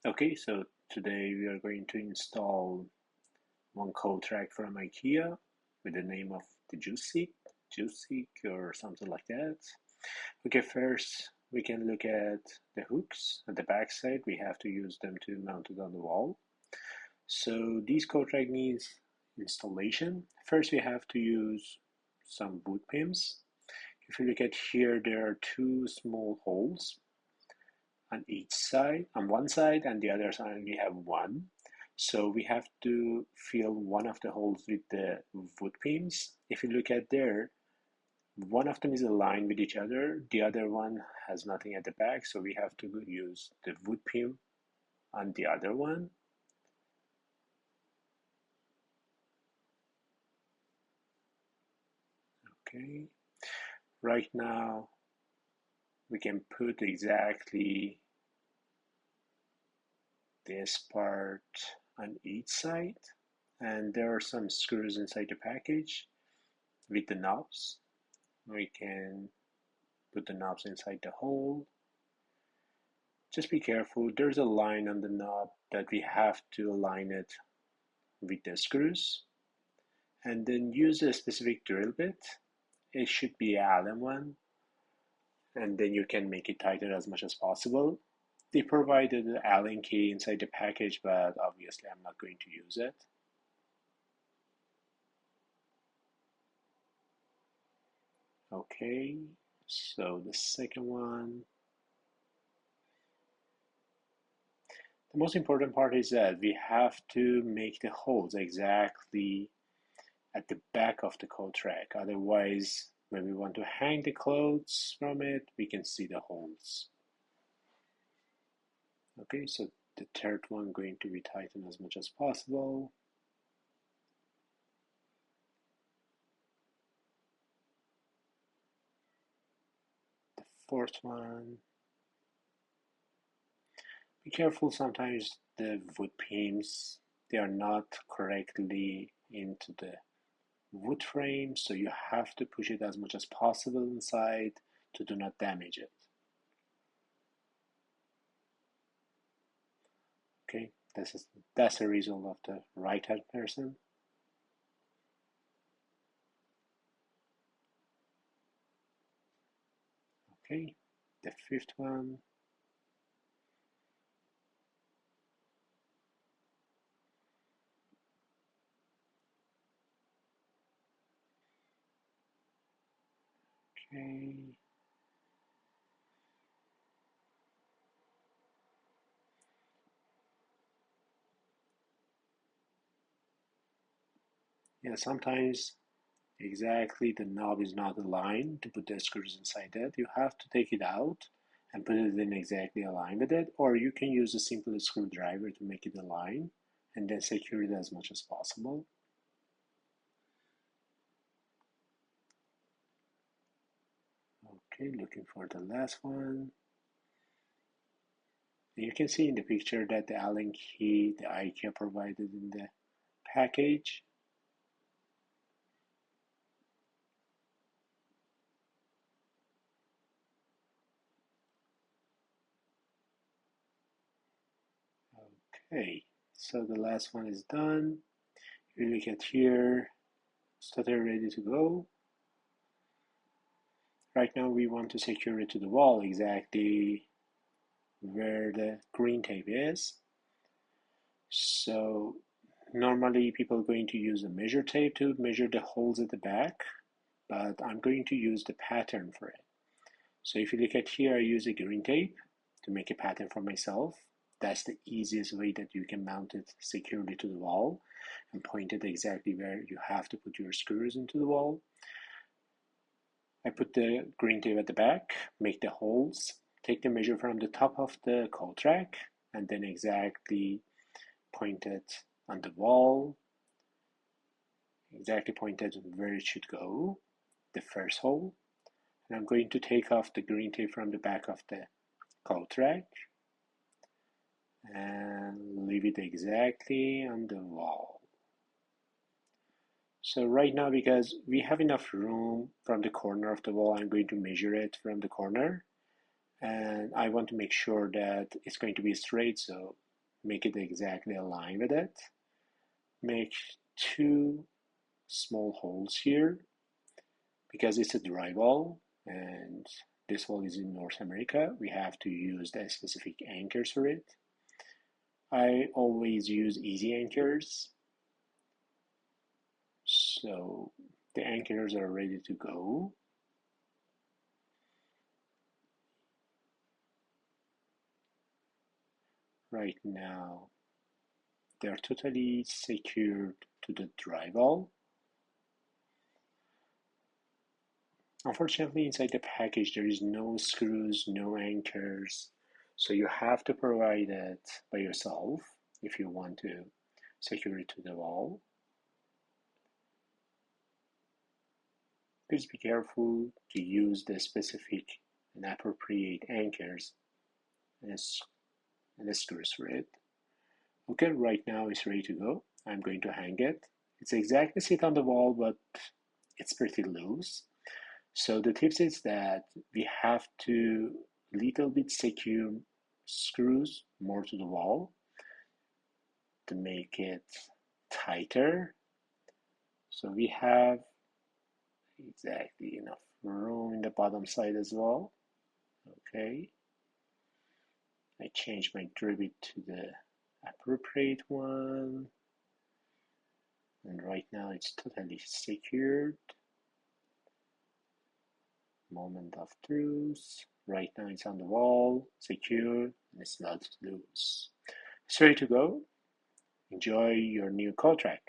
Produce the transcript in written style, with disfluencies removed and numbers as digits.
Okay, so today we are going to install one code track from IKEA with the name of TJUSIG or something like that. Okay, first we can look at the hooks at the back side. We have to use them to mount it on the wall. So these code track needs installation. First we have to use some wood pins. If you look at here, there are two small holes on each side, on one side, and the other side we have one. So we have to fill one of the holes with the wood pins. If you look at there, one of them is aligned with each other, the other one has nothing at the back, so we have to use the wood pin on the other one. Okay, right now we can put exactly this part on each side, and there are some screws inside the package with the knobs. We can put the knobs inside the hole. Just be careful, there's a line on the knob that we have to align it with the screws, and then use a specific drill bit. It should be an Allen one, and then you can make it tighter as much as possible. They provided the Allen key inside the package, but obviously I'm not going to use it. Okay, so the second one. The most important part is that we have to make the holes exactly at the back of the coat track. Otherwise, when we want to hang the clothes from it, we can see the holes. Okay, so the third one going to be tightened as much as possible. The fourth one. Be careful, sometimes the wood pins, they are not correctly into the wood frame, so you have to push it as much as possible inside to do not damage it. Okay, that's the result of the right-hand person. Okay, the fifth one. Okay. Yeah, sometimes exactly the knob is not aligned to put the screws inside it. You have to take it out and put it in exactly aligned with it, or you can use a simple screwdriver to make it align and then secure it as much as possible. Okay, looking for the last one. You can see in the picture that the Allen key the IKEA provided in the package. Okay, so the last one is done. You look at here, started ready to go. Right now we want to secure it to the wall exactly where the green tape is. So normally people are going to use a measure tape to measure the holes at the back, but I'm going to use the pattern for it. So if you look at here, I use a green tape to make a pattern for myself. That's the easiest way that you can mount it securely to the wall and point it exactly where you have to put your screws into the wall. I put the green tape at the back, make the holes, take the measure from the top of the coat track, and then exactly point it on the wall, exactly point it where it should go, the first hole. And I'm going to take off the green tape from the back of the coat track and leave it exactly on the wall. So right now, because we have enough room from the corner of the wall, I'm going to measure it from the corner, and I want to make sure that it's going to be straight, so make it exactly aligned with it. Make 2 small holes here because it's a drywall and this wall is in North America. We have to use the specific anchors for it. I always use easy anchors. So the anchors are ready to go. Right now, they're totally secured to the drywall. Unfortunately, inside the package, there is no screws, no anchors, so you have to provide it by yourself if you want to secure it to the wall. Please be careful to use the specific and appropriate anchors and screws for it. Okay, right now it's ready to go. I'm going to hang it. It's exactly sit on the wall, but it's pretty loose. So the tips is that we have to little bit secure screws more to the wall to make it tighter. So we have exactly enough room in the bottom side as well. Okay. I changed my drill to the appropriate one. And right now it's totally secured. Moment of truth. Right now it's on the wall, secure, and it's not loose. It's ready to go. Enjoy your new cold track.